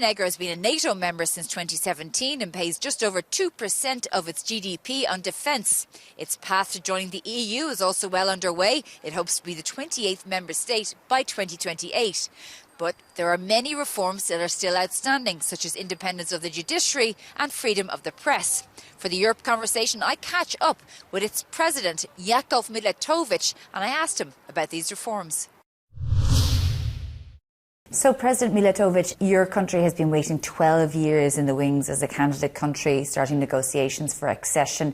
Montenegro has been a NATO member since 2017 and pays just over 2% of its GDP on defence. Its path to joining the EU is also well underway. It hopes to be the 28th member state by 2028. But there are many reforms that are still outstanding, such as independence of the judiciary and freedom of the press. For the Europe Conversation, I catch up with its president, Jakov Milatović, and I asked him about these reforms. So, President Milatović, your country has been waiting 12 years in the wings as a candidate country, starting negotiations for accession.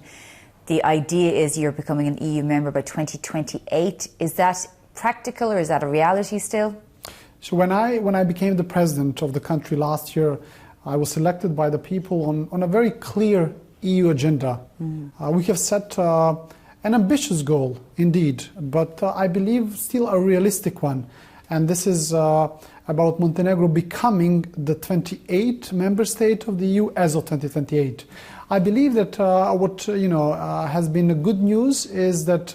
The idea is you're becoming an EU member by 2028. Is that practical or is that a reality still? So when I became the president of the country last year, I was selected by the people on a very clear EU agenda. We have set an ambitious goal, indeed, but I believe still a realistic one. And this is about Montenegro becoming the 28th member state of the EU as of 2028. I believe that what has been good news is that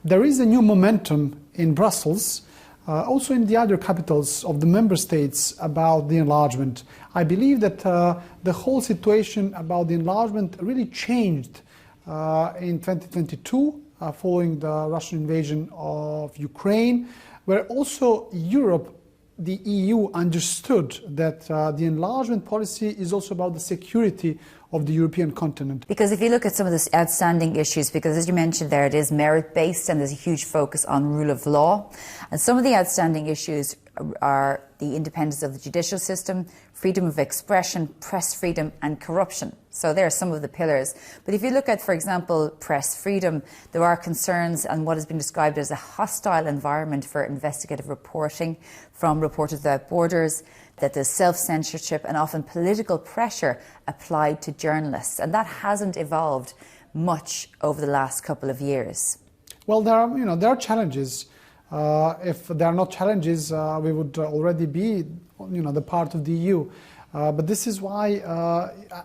there is a new momentum in Brussels, also in the other capitals of the member states about the enlargement. I believe that the whole situation about the enlargement really changed in 2022 following the Russian invasion of Ukraine, where also Europe, the EU, understood that the enlargement policy is also about the security of the European continent. Because if you look at some of the outstanding issues, because as you mentioned there, it is merit-based and there's a huge focus on rule of law. And some of the outstanding issues are the independence of the judicial system, freedom of expression, press freedom and corruption. So there are some of the pillars. But if you look at, for example, press freedom, there are concerns and what has been described as a hostile environment for investigative reporting from Reporters Without Borders, that there's self-censorship and often political pressure applied to journalists. And that hasn't evolved much over the last couple of years. Well, there are challenges. If there are not challenges, we would already be, the part of the EU. But this is why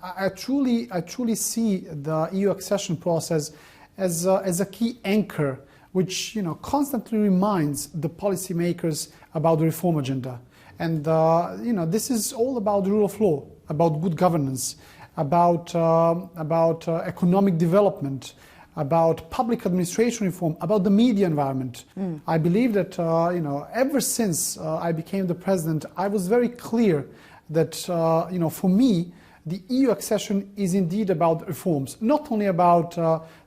I truly see the EU accession process as a key anchor, which constantly reminds the policymakers about the reform agenda. And this is all about the rule of law, about good governance, about economic development, about public administration reform, about the media environment. I believe that ever since I became the president, I was very clear that for me the EU accession is indeed about reforms, not only about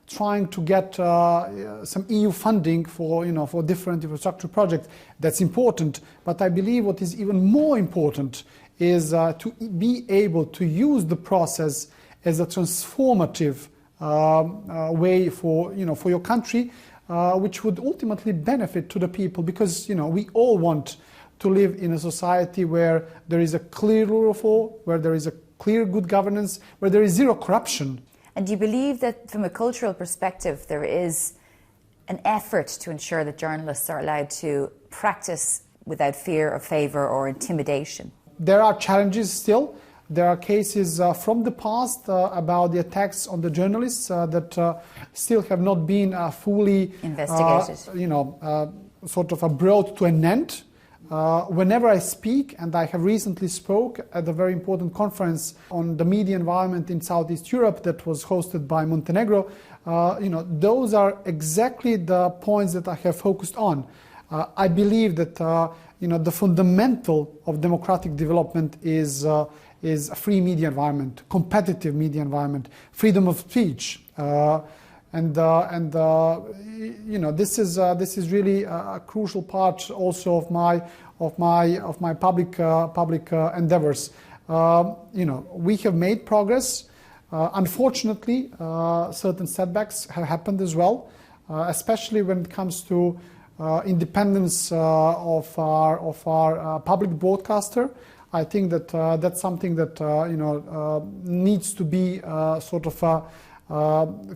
trying to get some EU funding for different infrastructure projects. That's important, but I believe what is even more important is to be able to use the process as a transformative way for your country, which would ultimately benefit to the people, because we all want to live in a society where there is a clear rule of law, where there is a clear good governance, where there is zero corruption. And do you believe that from a cultural perspective there is an effort to ensure that journalists are allowed to practice without fear or favour or intimidation? There are challenges still. There are cases from the past about the attacks on the journalists that still have not been fully investigated. Sort of brought to an end. Whenever I speak, and I have recently spoke at a very important conference on the media environment in Southeast Europe that was hosted by Montenegro, those are exactly the points that I have focused on. I believe that the fundamental of democratic development is a free media environment, competitive media environment, freedom of speech, this is really a crucial part also of my public endeavors. We have made progress. Unfortunately, certain setbacks have happened as well, especially when it comes to independence of our public broadcaster. I think that that's something that needs to be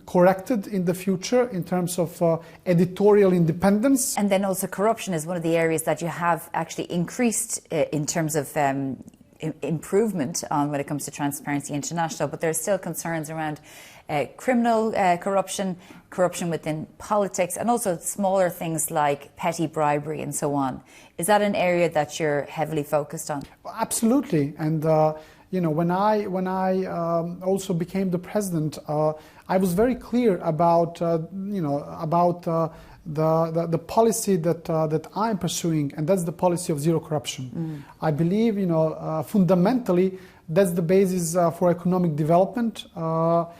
corrected in the future in terms of editorial independence. And then also corruption is one of the areas that you have actually increased in terms of improvement on when it comes to Transparency International, but there are still concerns around criminal corruption, corruption within politics, and also smaller things like petty bribery and so on. Is that an area that you're heavily focused on? Absolutely. And when I also became the president, I was very clear about the policy that I'm pursuing, and that's the policy of zero corruption. I believe, fundamentally, that's the basis for economic development. Over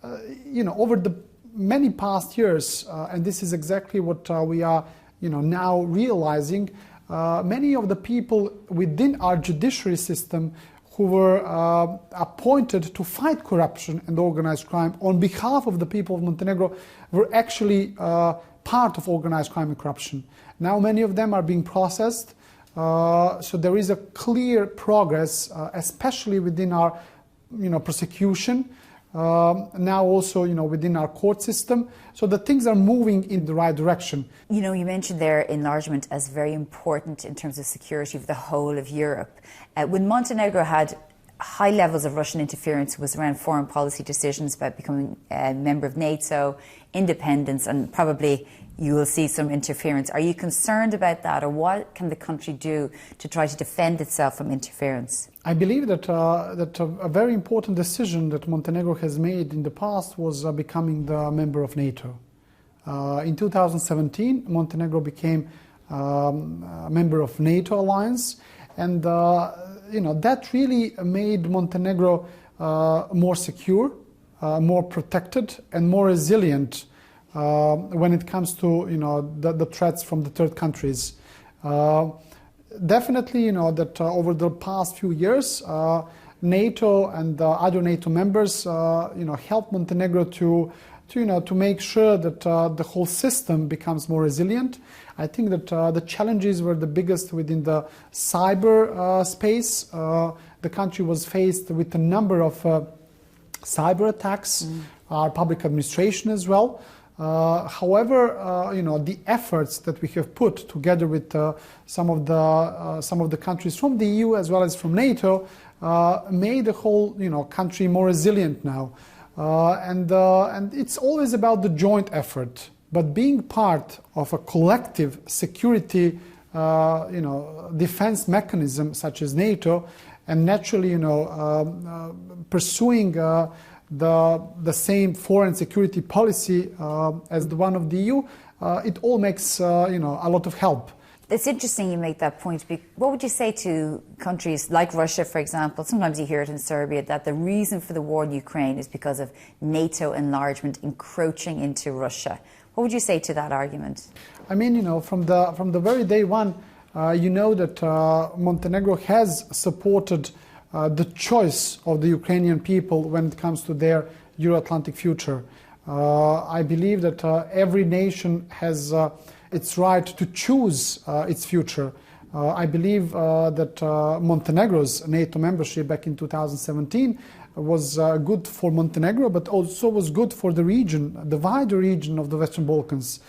the many past years, and this is exactly what we are, now realizing. Many of the people within our judiciary system who were appointed to fight corruption and organized crime on behalf of the people of Montenegro were actually part of organized crime and corruption. Now many of them are being processed, so there is a clear progress, especially within our prosecution, now also within our court system, so that things are moving in the right direction. You mentioned there enlargement as very important in terms of security for the whole of Europe. When Montenegro had high levels of Russian interference, was around foreign policy decisions about becoming a member of NATO, independence, and probably you will see some interference. Are you concerned about that, or what can the country do to try to defend itself from interference? I believe that a very important decision that Montenegro has made in the past was becoming the member of NATO. In 2017, Montenegro became a member of NATO alliance, and that really made Montenegro more secure, more protected, and more resilient when it comes to the threats from the third countries. Definitely, that over the past few years, NATO and other NATO members, helped Montenegro to make sure that the whole system becomes more resilient. I think that the challenges were the biggest within the cyber space. The country was faced with a number of cyber attacks, our public administration as well. However, the efforts that we have put together with some of the countries from the EU as well as from NATO made the whole country more resilient now. And it's always about the joint effort. But being part of a collective security, defense mechanism such as NATO, and naturally, pursuing the same foreign security policy as the one of the EU, it all makes a lot of help. It's interesting you make that point. What would you say to countries like Russia, for example? Sometimes you hear it in Serbia, that the reason for the war in Ukraine is because of NATO enlargement encroaching into Russia. What would you say to that argument? I mean, from the very day one, that Montenegro has supported the choice of the Ukrainian people when it comes to their Euro-Atlantic future. I believe that every nation has its right to choose its future. I believe that Montenegro's NATO membership back in 2017 was good for Montenegro, but also was good for the region, the wider region of the Western Balkans,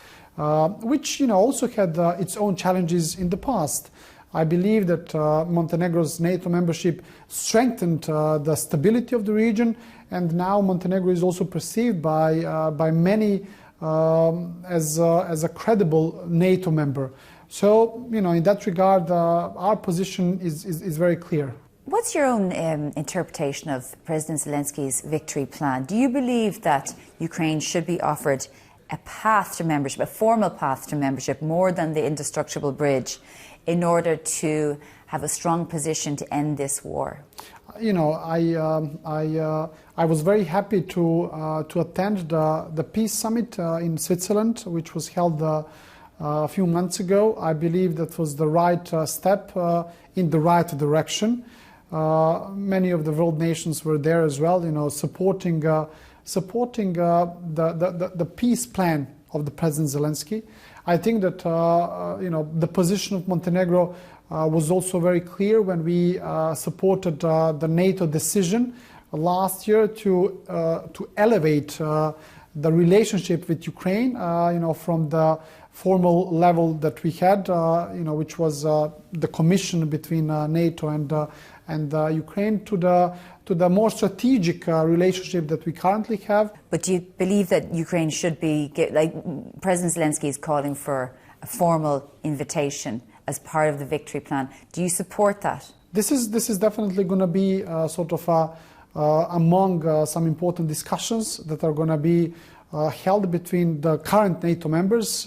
which also had its own challenges in the past. I believe that Montenegro's NATO membership strengthened the stability of the region, and now Montenegro is also perceived by many as a credible NATO member. So, in that regard, our position is very clear. What's your own interpretation of President Zelensky's victory plan? Do you believe that Ukraine should be offered a path to membership, a formal path to membership, more than the indestructible bridge, in order to have a strong position to end this war? I was very happy to attend the Peace Summit in Switzerland, which was held a few months ago. I believe that was the right step in the right direction. Many of the world nations were there as well, supporting the peace plan of the President Zelensky. I think that the position of Montenegro was also very clear when we supported the NATO decision last year to elevate the relationship with Ukraine, from the formal level that we had, which was the commission between NATO and Ukraine, to to the more strategic relationship that we currently have. But do you believe that Ukraine should be, like President Zelensky is calling for a formal invitation as part of the victory plan? Do you support that? This is definitely going to be sort of among some important discussions that are going to be held between the current NATO members,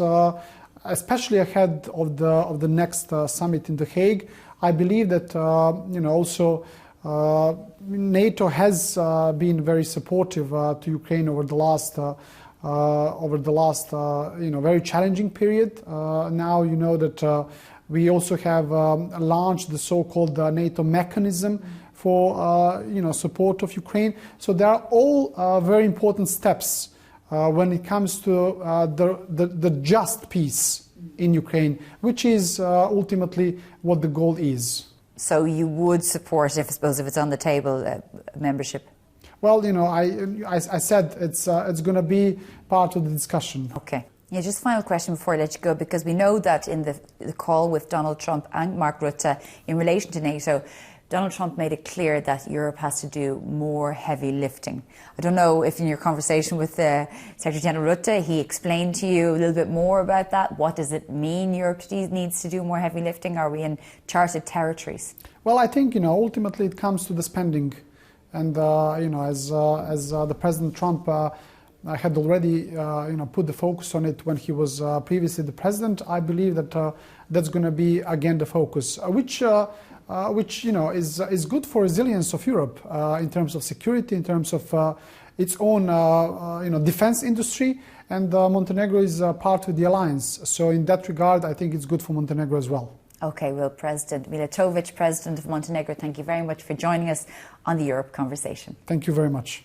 especially ahead of the next summit in The Hague. I believe that also NATO has been very supportive to Ukraine over the last very challenging period. Now you know that we also have launched the so-called NATO mechanism for support of Ukraine. So there are all very important steps when it comes to the just peace in Ukraine, which is ultimately what the goal is. So you would support, if it's on the table, membership? Well, I said it's going to be part of the discussion. Okay. Yeah, just final question before I let you go, because we know that in the call with Donald Trump and Mark Rutte in relation to NATO, Donald Trump made it clear that Europe has to do more heavy lifting. I don't know if in your conversation with Secretary General Rutte, he explained to you a little bit more about that. What does it mean Europe needs to do more heavy lifting? Are we in charted territories? Well, I think, ultimately it comes to the spending. And, as the President Trump had already, put the focus on it when he was previously the president, I believe that that's going to be, again, the focus, which is good for resilience of Europe in terms of security, in terms of its own defense industry, and Montenegro is part of the alliance. So in that regard, I think it's good for Montenegro as well. Okay, well, President Milatović, President of Montenegro, thank you very much for joining us on the Europe Conversation. Thank you very much.